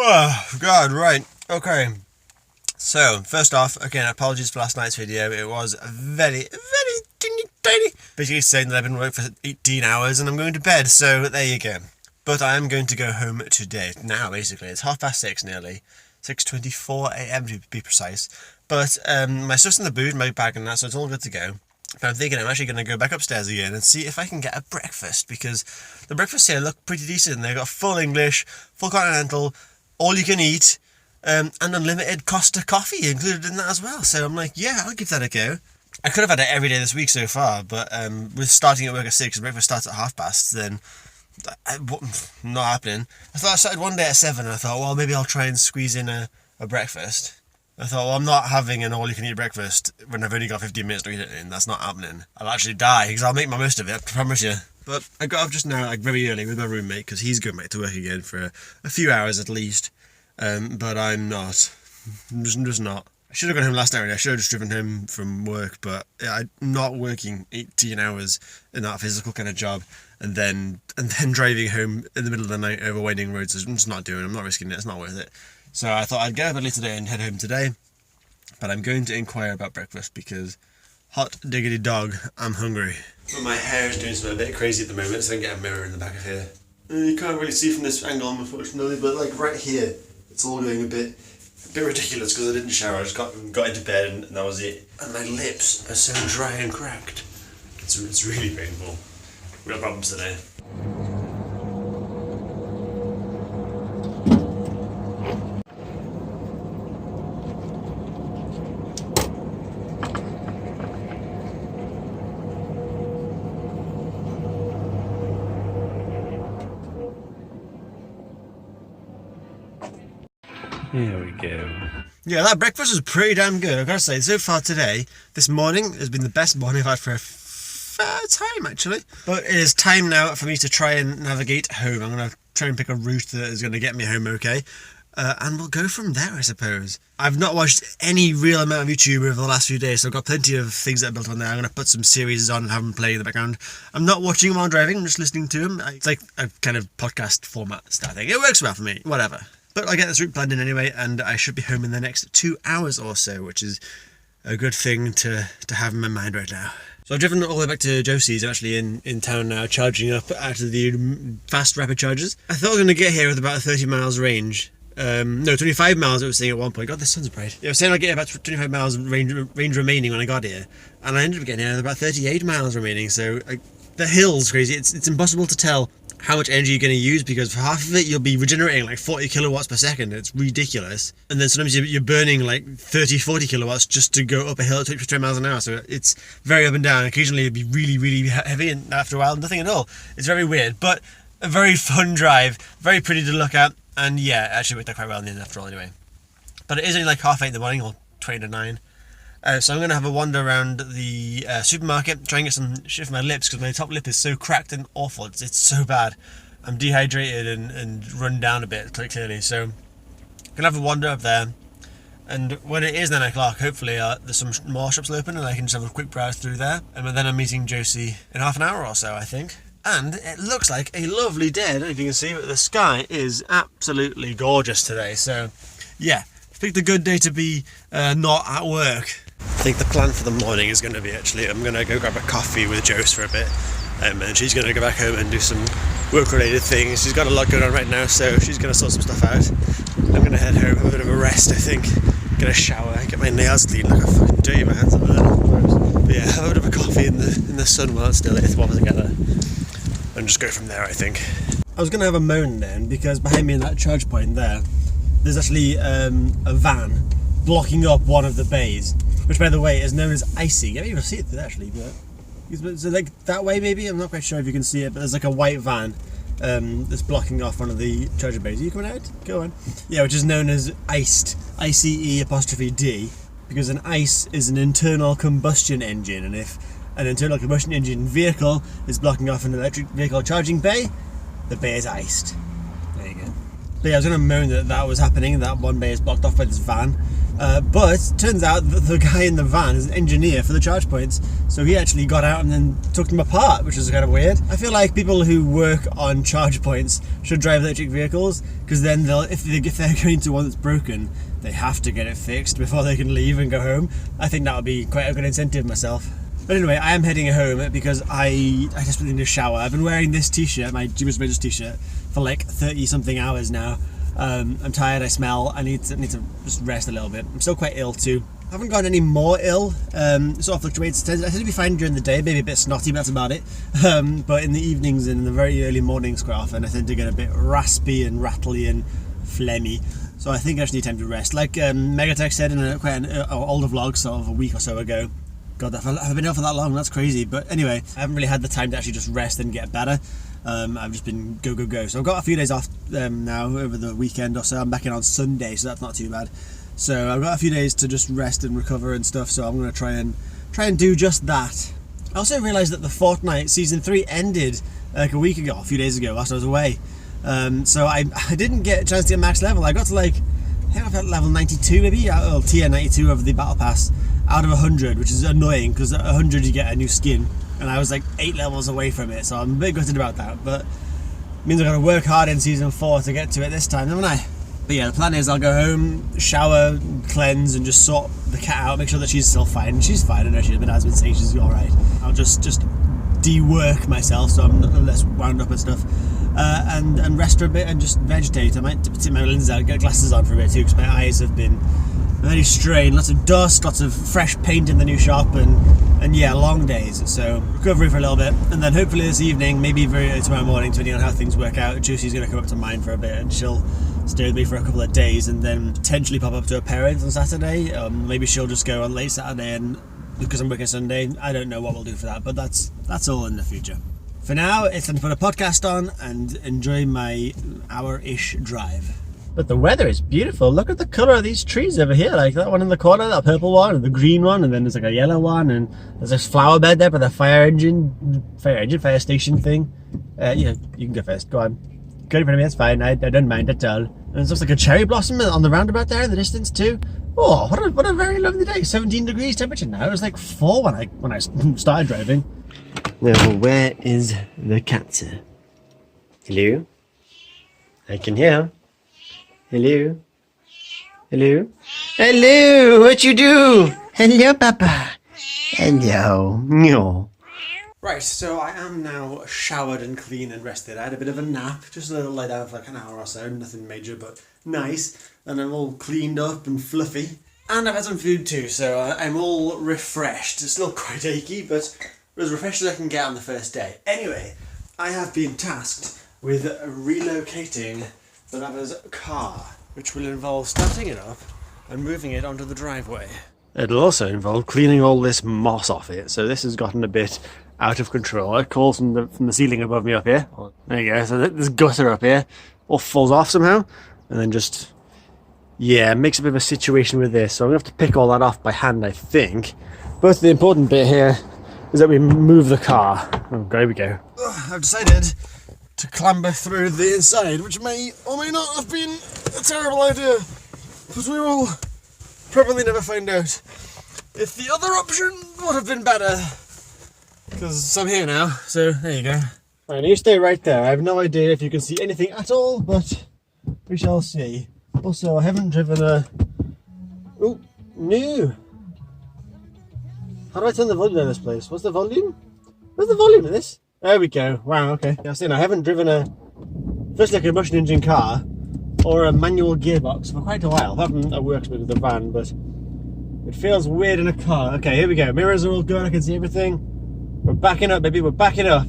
Oh, God, right. Okay. So, first off, again, apologies for last night's video. It was very tiny. Basically saying that I've been working for 18 hours and I'm going to bed, so there you go. But I am going to go home today. Now, basically. It's 6:30 nearly. 6:24 a.m. to be precise. But my stuff's in the boot, my bag and that, so it's all good to go. But I'm thinking I'm actually going to go back upstairs again and see if I can get a breakfast, because the breakfasts here look pretty decent. They've got full English, full continental, all you can eat, and unlimited Costa coffee included in that as well. So I'm like, yeah, I'll give that a go. I could have had it every day this week so far, but with starting at work at 6 and breakfast starts at 6:30, then not happening. I thought I started one day at 7 and I thought, well, maybe I'll try and squeeze in a breakfast. I thought, well, I'm not having an all-you-can-eat breakfast when I've only got 15 minutes to eat it in. That's not happening. I'll actually die, because I'll make my most of it, I promise you. But I got up just now, like, very early with my roommate, because he's going back to work again for a few hours at least. But I'm not. I'm just not. I should have gone home last night, I should have just driven home from work, but I'm not working 18 hours in that physical kind of job, and then driving home in the middle of the night over winding roads. I'm just not doing it. I'm not risking it. It's not worth it. So I thought I'd get up early today and head home today, but I'm going to inquire about breakfast because, hot diggity dog, I'm hungry. But my hair is doing something a bit crazy at the moment, so I can get a mirror in the back of here. You can't really see from this angle, unfortunately, but like right here, it's all going a bit ridiculous because I didn't shower. I just got into bed and that was it. And my lips are so dry and cracked. It's really painful. Real problems today. Here we go. Yeah, that breakfast was pretty damn good, I've got to say. So far today, this morning has been the best morning I've had for a fair time, actually. But it is time now for me to try and navigate home. I'm going to try and pick a route that is going to get me home okay. And we'll go from there, I suppose. I've not watched any real amount of YouTube over the last few days, so I've got plenty of things that are built on there. I'm going to put some series on and have them play in the background. I'm not watching them while driving, I'm just listening to them. It's like a kind of podcast format style thing. It works well for me, whatever. But I'll get this route planned in anyway, and I should be home in the next 2 hours or so, which is a good thing to have in my mind right now. So I've driven all the way back to Josie's. I'm actually in town now, charging up out of the fast rapid chargers. I thought I was going to get here with about a 30 miles range. No, 25 miles I was saying at one point. God, this sun's bright. Yeah, I was saying I'd get about 25 miles range remaining when I got here, and I ended up getting here with about 38 miles remaining, so the hill's crazy. It's impossible to tell how much energy you're going to use, because for half of it you'll be regenerating like 40 kilowatts per second. It's ridiculous. And then sometimes you're burning like 30-40 kilowatts just to go up a hill at 20 miles an hour, so it's very up and down. Occasionally it'd be really heavy, and after a while nothing at all. It's very weird, but a very fun drive, very pretty to look at, and yeah, it actually worked out quite well in the end after all anyway. But it is only like 8:30 in the morning, or 20 to 9. So I'm going to have a wander around the supermarket, try and get some shit for my lips, because my top lip is so cracked and awful. It's so bad. I'm dehydrated and run down a bit, clearly. So I'm going to have a wander up there. And when it is 9 o'clock, hopefully there's some more shops open and I can just have a quick browse through there. And then I'm meeting Josie in half an hour or so, I think. And it looks like a lovely day. I don't know if you can see, but the sky is absolutely gorgeous today. So yeah, I picked a good day to be not at work. I think the plan for the morning is going to be I'm going to go grab a coffee with Jose for a bit, and she's going to go back home and do some work-related things. She's got a lot going on right now, so she's going to sort some stuff out. I'm going to head home, have a bit of a rest, I think, get a shower, get my nails cleaned like a fucking dirty man. But yeah, have a bit of a coffee in the sun while it's still lit while together, and just go from there, I think. I was going to have a moan then, because behind me in that charge point there's actually a van blocking up one of the bays, which by the way is known as Icy. I don't even see it actually, but so like that way maybe, I'm not quite sure if you can see it, but there's like a white van that's blocking off one of the charger bays. Are you coming out? Go on. Yeah, which is known as Iced, ICE''D, because an ICE is an internal combustion engine, and if an internal combustion engine vehicle is blocking off an electric vehicle charging bay, the bay is iced. There you go. But yeah, I was going to moan that that was happening, that one bay is blocked off by this van. But turns out that the guy in the van is an engineer for the charge points, so he actually got out and then took them apart, which is kind of weird. I feel like people who work on charge points should drive electric vehicles, because then if they're going to one that's broken, they have to get it fixed before they can leave and go home. I think that would be quite a good incentive myself. But anyway, I am heading home because I desperately need a shower. I've been wearing this t-shirt, my Jeepers Rangers t-shirt, for like 30 something hours now. I'm tired, I smell, I need to just rest a little bit. I'm still quite ill too. I haven't gotten any more ill, it sort of fluctuates. I tend to be fine during the day, maybe a bit snotty, but that's about it. But in the evenings and in the very early mornings quite often, I tend to get a bit raspy and rattly and phlegmy. So I think I just need time to rest. Like Megatech said in quite an older vlog, sort of a week or so ago. God, I've been ill for that long, that's crazy. But anyway, I haven't really had the time to actually just rest and get better. I've just been go. So I've got a few days off now over the weekend or so. I'm back in on Sunday, so that's not too bad. So I've got a few days to just rest and recover and stuff. So I'm going to try and do just that. I also realised that the Fortnite Season 3 ended like a week ago, a few days ago, whilst I was away. So I didn't get a chance to get max level. I got to like, I think I've got level 92 maybe, or tier 92 of the battle pass out of 100, which is annoying because at 100 you get a new skin. And I was like 8 levels away from it, so I'm a bit gutted about that, but it means I've got to work hard in Season 4 to get to it this time, haven't I? But yeah, the plan is I'll go home, shower, cleanse, and just sort the cat out, make sure that she's still fine. She's fine, I know she has been saying she's alright. I'll just de-work myself so I'm less wound up and stuff, and rest for a bit and just vegetate. I might tip my lenses out, get glasses on for a bit too, because my eyes have been very strained, lots of dust, lots of fresh paint in the new shop, and yeah, long days, so recovery for a little bit, and then hopefully this evening, maybe very early tomorrow morning, depending on how things work out, Jusie's going to come up to mine for a bit, and she'll stay with me for a couple of days, and then potentially pop up to her parents on Saturday. Maybe she'll just go on late Saturday, and because I'm working Sunday, I don't know what we'll do for that, but that's all in the future. For now, it's time to put a podcast on and enjoy my hour-ish drive. But the weather is beautiful. Look at the colour of these trees over here. Like that one in the corner, that purple one, and the green one, and then there's like a yellow one, and there's this flower bed there for the fire station thing. Yeah, you can go first. Go on. Go in front of me, that's fine. I don't mind at all. And there's just like a cherry blossom on the roundabout there in the distance too. Oh, what a very lovely day. 17 degrees temperature now. It was like 4 when I started driving. Now, where is the cat? Hello? I can hear. Hello? Hello? Hello! What you do? Hello, Papa. Hello. No. Right, so I am now showered and clean and rested. I had a bit of a nap, just a little lie down for like an hour or so, nothing major, but nice. And I'm all cleaned up and fluffy. And I've had some food too, so I'm all refreshed. It's still quite achy, but as refreshed as I can get on the first day. Anyway, I have been tasked with relocating the Nava's car, which will involve starting it up and moving it onto the driveway. It'll also involve cleaning all this moss off it, so this has gotten a bit out of control. It calls from the ceiling above me up here. There you go, so this gutter up here all falls off somehow, and then just, yeah, makes a bit of a situation with this, so I'm going to have to pick all that off by hand, I think. But the important bit here is that we move the car. Oh, there we go. I've decided to clamber through the inside, which may or may not have been a terrible idea, but we will probably never find out. If the other option would have been better, because I'm here now, so there you go. Right, you stay right there. I have no idea if you can see anything at all, but we shall see. Also, I haven't driven a... Oh, no! How do I turn the volume in this place? What's the volume? Where's the volume in this? There we go. Wow, okay. I was saying I haven't driven firstly a combustion engine car or a manual gearbox for quite a while. Apart from a works with the van, but it feels weird in a car. Okay, here we go. Mirrors are all good. I can see everything. We're backing up, baby. We're backing up.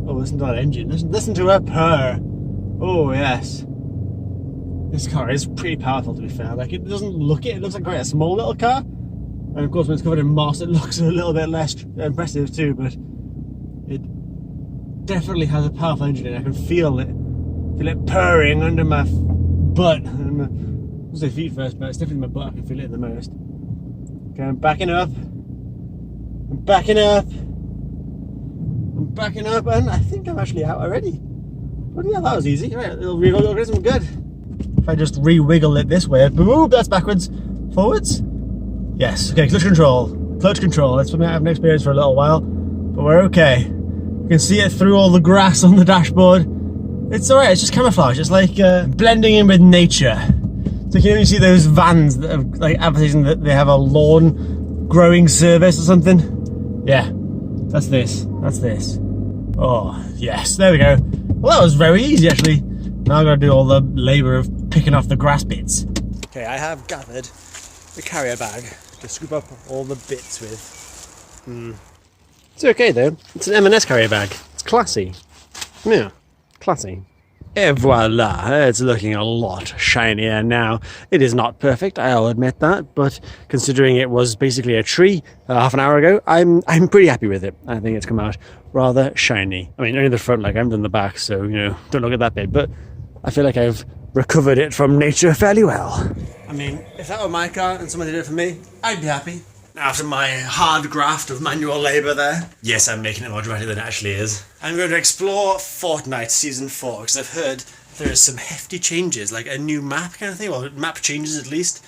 Oh, listen to that engine. Listen to her purr. Oh, yes. This car is pretty powerful, to be fair. Like, it doesn't look it. It looks like quite a small little car. And of course, when it's covered in moss, it looks a little bit less impressive too, but it definitely has a powerful engine and I can feel it purring under my butt. I'll say feet first, but it's definitely my butt. I can feel it the most. Okay, I'm backing up. I'm backing up. I'm backing up, and I think I'm actually out already. But yeah, that was easy. Right, little rewiggle organism, good. If I just re-wiggle it this way, boom, that's backwards, forwards. Yes, okay, clutch control. Clutch control, that's something I haven't experienced for a little while, but we're okay. You can see it through all the grass on the dashboard. It's alright, it's just camouflage. It's like blending in with nature. So you can see those vans that are like advertising that they have a lawn growing service or something. Yeah, that's this. That's this. Oh, yes, there we go. Well, that was very easy actually. Now I've got to do all the labour of picking off the grass bits. Okay, I have gathered the carrier bag to scoop up all the bits with. It's okay though. It's an M&S carrier bag. It's classy. Yeah, classy. Et voila, it's looking a lot shinier now. It is not perfect, I'll admit that, but considering it was basically a tree half an hour ago, I'm pretty happy with it. I think it's come out rather shiny. I mean, only the front, like I haven't done the back, so, you know, don't look at that bit, but I feel like I've recovered it from nature fairly well. I mean, if that were my car and somebody did it for me, I'd be happy. After my hard graft of manual labour there. Yes, I'm making it more dramatic than it actually is. I'm going to explore Fortnite Season 4 because I've heard there are some hefty changes, like a new map kind of thing, or map changes at least,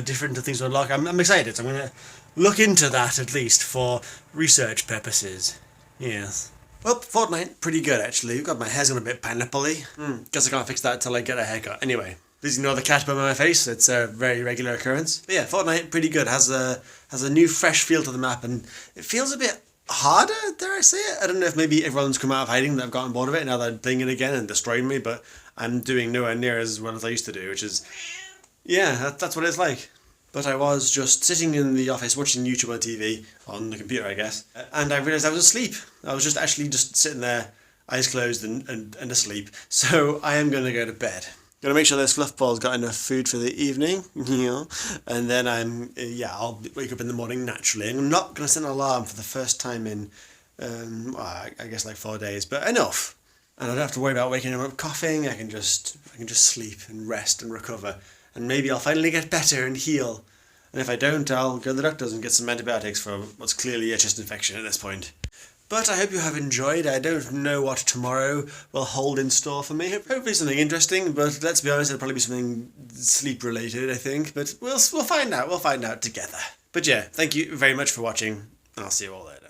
different things to unlock. I'm excited, so I'm going to look into that at least for research purposes. Yes. Well, Fortnite, pretty good actually. God, my hair's gone a bit pineapple-y. Guess I can't fix that till I get a haircut. Anyway. Please ignore the cat by my face, it's a very regular occurrence. But yeah, Fortnite, pretty good, has a new fresh feel to the map, and it feels a bit harder, dare I say it? I don't know if maybe everyone's come out of hiding that I've gotten bored of it, now they're playing it again and destroying me, but I'm doing nowhere near as well as I used to do, which is, yeah, that's what it's like. But I was just sitting in the office watching YouTube on TV, on the computer I guess, and I realised I was asleep. I was just actually just sitting there, eyes closed and asleep, so I am going to go to bed. Gotta make sure this fluff ball's got enough food for the evening, and then I'll wake up in the morning naturally. And I'm not gonna set an alarm for the first time in, I guess like 4 days, but enough. And I don't have to worry about waking up coughing. I can just sleep and rest and recover, and maybe I'll finally get better and heal. And if I don't, I'll go to the doctors and get some antibiotics for what's clearly a chest infection at this point. But I hope you have enjoyed. I don't know what tomorrow will hold in store for me. Hopefully something interesting, but let's be honest, it'll probably be something sleep related, I think. But we'll find out. We'll find out together. But yeah, thank you very much for watching, and I'll see you all later.